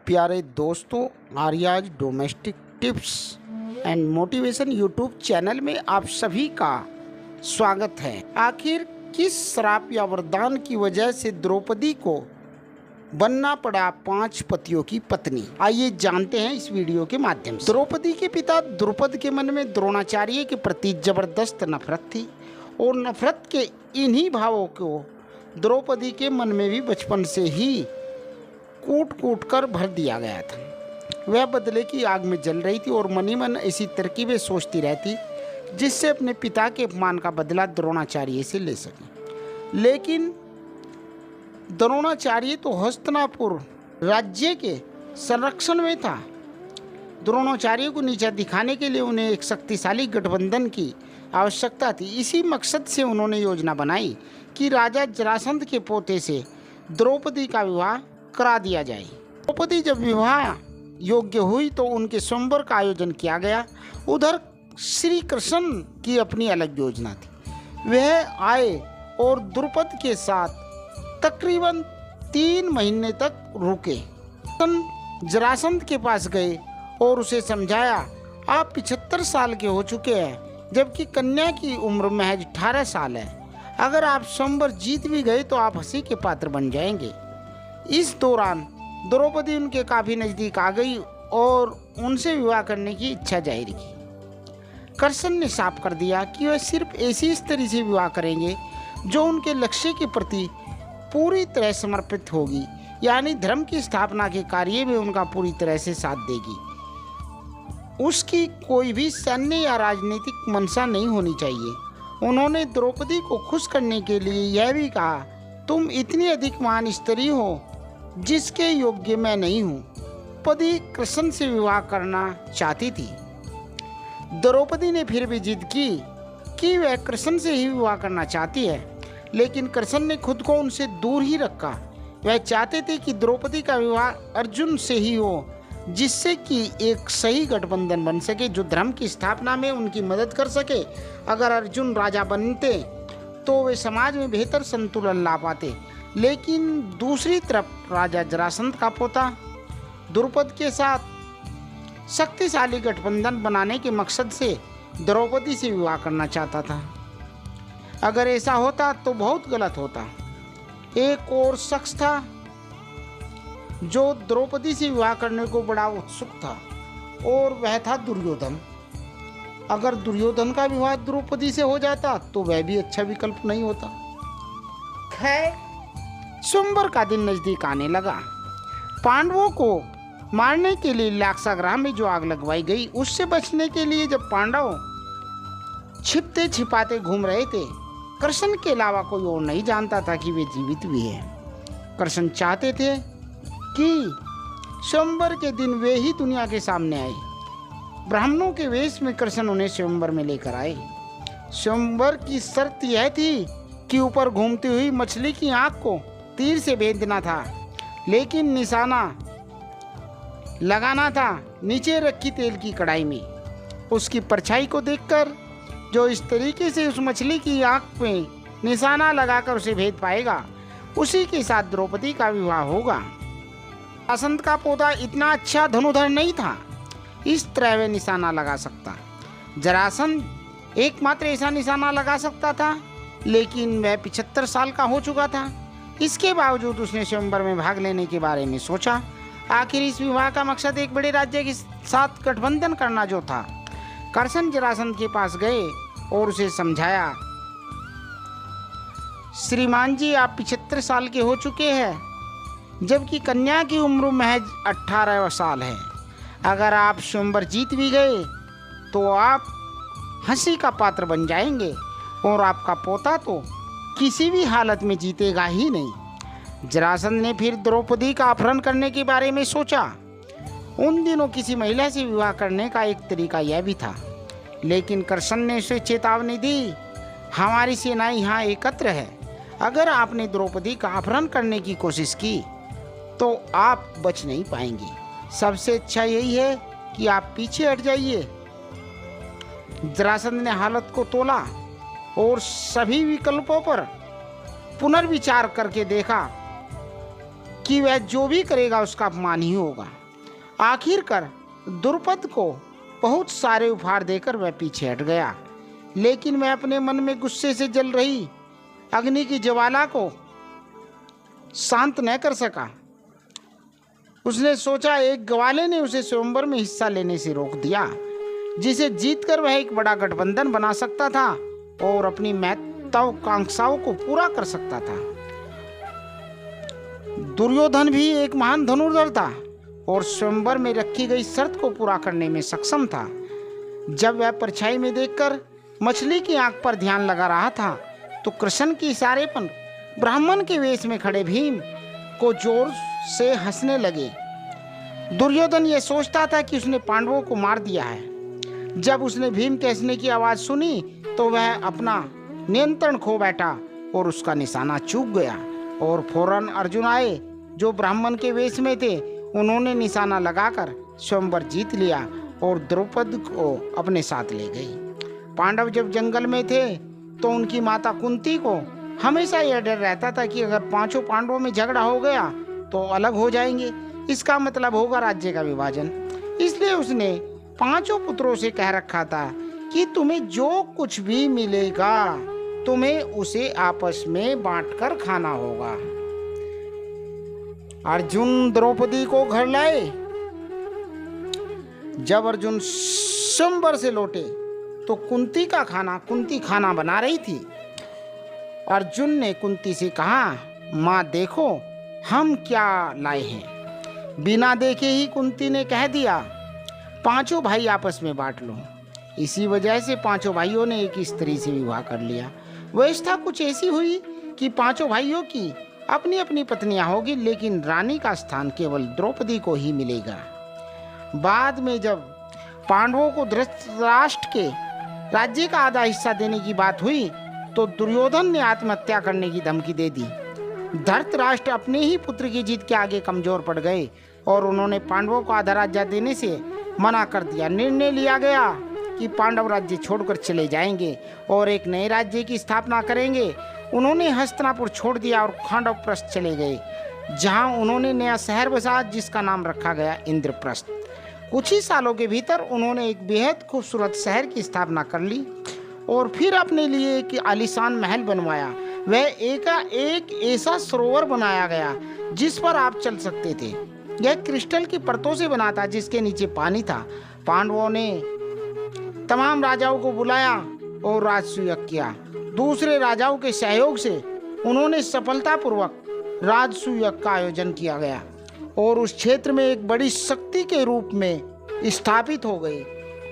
प्यारे दोस्तों, Arya's domestic tips and motivation YouTube channel में आप सभी का स्वागत है। आखिर किस श्राप या वरदान की वजह से द्रौपदी को बनना पड़ा 5 पतियों की पत्नी? आइए जानते हैं इस वीडियो के माध्यम से। द्रौपदी के पिता द्रुपद के मन में द्रोणाचार्य के प्रति जबरदस्त नफरत थी और नफरत के इन्हीं भावों को द्रौपदी के मन में भी बचपन से ही कूट कूट कर भर दिया गया था। वह बदले की आग में जल रही थी और मनी मन ऐसी तरकीबें सोचती रहती जिससे अपने पिता के अपमान का बदला द्रोणाचार्य से ले सके। लेकिन द्रोणाचार्य तो हस्तिनापुर राज्य के संरक्षण में था। द्रोणाचार्य को नीचा दिखाने के लिए उन्हें एक शक्तिशाली गठबंधन की आवश्यकता थी। इसी मकसद से उन्होंने योजना बनाई कि राजा जरासंध के पोते से द्रौपदी का विवाह करा दिया जाए। द्रौपदी जब विवाह योग्य हुई तो उनके स्वयंवर का आयोजन किया गया। उधर श्री कृष्ण की अपनी अलग योजना थी। वह आए और द्रुपद के साथ तकरीबन 3 महीने तक रुके। जरासंध के पास गए और उसे समझाया, आप 75 साल के हो चुके हैं जबकि कन्या की उम्र महज 18 साल है। अगर आप स्वयंवर जीत भी गए तो आप हंसी के पात्र बन जाएंगे। इस दौरान द्रौपदी उनके काफ़ी नज़दीक आ गई और उनसे विवाह करने की इच्छा जाहिर की। कृष्ण ने साफ कर दिया कि वह सिर्फ ऐसी स्त्री से विवाह करेंगे जो उनके लक्ष्य के प्रति पूरी तरह समर्पित होगी, यानी धर्म की स्थापना के कार्य में उनका पूरी तरह से साथ देगी। उसकी कोई भी सैन्य या राजनीतिक मंशा नहीं होनी चाहिए। उन्होंने द्रौपदी को खुश करने के लिए यह भी कहा, तुम इतनी अधिक महान स्त्री हो जिसके योग्य मैं नहीं हूँ। द्रौपदी कृष्ण से विवाह करना चाहती थी। द्रौपदी ने फिर भी जिद की कि वह कृष्ण से ही विवाह करना चाहती है, लेकिन कृष्ण ने खुद को उनसे दूर ही रखा। वह चाहते थे कि द्रौपदी का विवाह अर्जुन से ही हो, जिससे कि एक सही गठबंधन बन सके जो धर्म की स्थापना में उनकी मदद कर सके। अगर अर्जुन राजा बनते तो वे समाज में बेहतर संतुलन ला पाते। लेकिन दूसरी तरफ राजा जरासंध का पोता द्रुपद के साथ शक्तिशाली गठबंधन बनाने के मकसद से द्रौपदी से विवाह करना चाहता था। अगर ऐसा होता तो बहुत गलत होता। एक और शख्स था जो द्रौपदी से विवाह करने को बड़ा उत्सुक था और वह था दुर्योधन। अगर दुर्योधन का विवाह द्रौपदी से हो जाता तो वह भी अच्छा विकल्प नहीं होता। खैर, स्वयंवर का दिन नजदीक आने लगा। पांडवों को मारने के लिए लाक्षागृह में जो आग लगवाई गई, उससे बचने के लिए जब पांडव छिपते छिपाते घूम रहे थे, कृष्ण के अलावा कोई और नहीं जानता था कि वे जीवित भी हैं। कृष्ण चाहते थे कि स्वयंवर के दिन वे ही दुनिया के सामने आए। ब्राह्मणों के वेश में कृष्ण उन्हें स्वयंवर में लेकर आए। स्वयंवर की शर्त यह थी कि ऊपर घूमती हुई मछली की आंख को तीर से भेदना था, लेकिन निशाना लगाना था नीचे रखी तेल की कढ़ाई में। उसकी परछाई को देखकर जो इस तरीके से उस मछली की आंख में निशाना लगाकर उसे भेद पाएगा, उसी के साथ द्रौपदी का विवाह होगा। जरासंध का पोता इतना अच्छा धनुधर नहीं था, इस तरह वे निशाना लगा सकता। जरासंध एकमात्र ऐसा निशाना लगा सकता था, लेकिन वह 75 साल का हो चुका था। इसके बावजूद उसने स्वयंवर में भाग लेने के बारे में सोचा। आखिर इस विवाह का मकसद एक बड़े राज्य के साथ गठबंधन करना जो था। कृष्ण जरासंध के पास गए और उसे समझाया, श्रीमान जी, आप 75 साल के हो चुके हैं जबकि कन्या की उम्र महज 18 साल है। अगर आप स्वयंवर जीत भी गए तो आप हंसी का पात्र बन जाएंगे और आपका पोता तो किसी भी हालत में जीतेगा ही नहीं। जरासंध ने फिर द्रौपदी का अपहरण करने के बारे में सोचा। उन दिनों किसी महिला से विवाह करने का एक तरीका यह भी था, लेकिन कृष्ण ने उसे चेतावनी दी, हमारी सेनाएं यहाँ एकत्र है। अगर आपने द्रौपदी का अपहरण करने की कोशिश की तो आप बच नहीं पाएंगी। सबसे अच्छा यही है कि आप पीछे हट जाइए। जरासंध ने हालत को तोला और सभी विकल्पों पर पुनर्विचार करके देखा कि वह जो भी करेगा उसका अपमान ही होगा। आखिरकार द्रुपद को बहुत सारे उपहार देकर वह पीछे हट गया, लेकिन वह अपने मन में गुस्से से जल रही अग्नि की ज्वाला को शांत न कर सका। उसने सोचा एक ग्वाले ने उसे स्वयंवर में हिस्सा लेने से रोक दिया, जिसे जीतकर वह एक बड़ा गठबंधन बना सकता था और अपनी महत्वाकांक्षाओं को पूरा कर सकता था। दुर्योधन भी एक महान धनुर्धर था और स्वयंवर में रखी गई शर्त को पूरा करने में सक्षम था। जब वह परछाई में देखकर मछली की आंख पर ध्यान लगा रहा था तो कृष्ण के इशारे पर ब्राह्मण के वेश में खड़े भीम को जोर से हंसने लगे। दुर्योधन यह सोचता था कि उसने पांडवों को मार दिया है। जब उसने भीम के हंसने की आवाज सुनी तो वह अपना नियंत्रण खो बैठा और उसका निशाना चूक गया और फौरन अर्जुन आए जो ब्राह्मण के वेश में थे। उन्होंने निशाना लगाकर स्वयंवर जीत लिया और द्रौपदी को अपने साथ ले गई। पांडव जब जंगल में थे तो उनकी माता कुंती को हमेशा यह डर रहता था कि अगर पांचों पांडवों में झगड़ा हो गया तो अलग हो जाएंगे, इसका मतलब होगा राज्य का विभाजन। इसलिए उसने पांचों पुत्रों से कह रखा था कि तुम्हें जो कुछ भी मिलेगा तुम्हें उसे आपस में बांटकर खाना होगा। अर्जुन द्रौपदी को घर लाए। जब अर्जुन स्वयंवर से लौटे तो कुंती खाना बना रही थी। अर्जुन ने कुंती से कहा, माँ देखो हम क्या लाए हैं। बिना देखे ही कुंती ने कह दिया, पांचों भाई आपस में बांट लो। इसी वजह से पांचों भाइयों ने एक स्त्री से विवाह कर लिया। व्यवस्था कुछ ऐसी हुई कि पांचों भाइयों की अपनी अपनी पत्नियां होगी, लेकिन रानी का स्थान केवल द्रौपदी को ही मिलेगा। बाद में जब पांडवों को धृतराष्ट्र के राज्य का आधा हिस्सा देने की बात हुई तो दुर्योधन ने आत्महत्या करने की धमकी दे दी। धृतराष्ट्र अपने ही पुत्र की जीत के आगे कमजोर पड़ गए और उन्होंने पांडवों को आधा राज्य देने से मना कर दिया। निर्णय लिया गया कि पांडव राज्य छोड़कर चले जाएंगे और एक नए राज्य की स्थापना करेंगे। उन्होंने हस्तिनापुर छोड़ दिया और खांडवप्रस्थ चले गए, जहां उन्होंने नया शहर बसाया जिसका नाम रखा गया इंद्रप्रस्थ। कुछ ही सालों के भीतर उन्होंने एक बेहद खूबसूरत शहर की स्थापना कर ली और फिर अपने लिए एक आलीशान महल बनवाया। वह एक ऐसा सरोवर बनाया गया जिस पर आप चल सकते थे। यह क्रिस्टल की परतों से बना था जिसके नीचे पानी था। पांडवों ने तमाम राजाओं को बुलाया और राजसूय किया। दूसरे राजाओं के सहयोग से उन्होंने सफलतापूर्वक राजसूय का आयोजन किया गया और उस क्षेत्र में एक बड़ी शक्ति के रूप में स्थापित हो गई।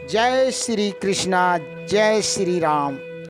जय श्री कृष्णा, जय श्री राम।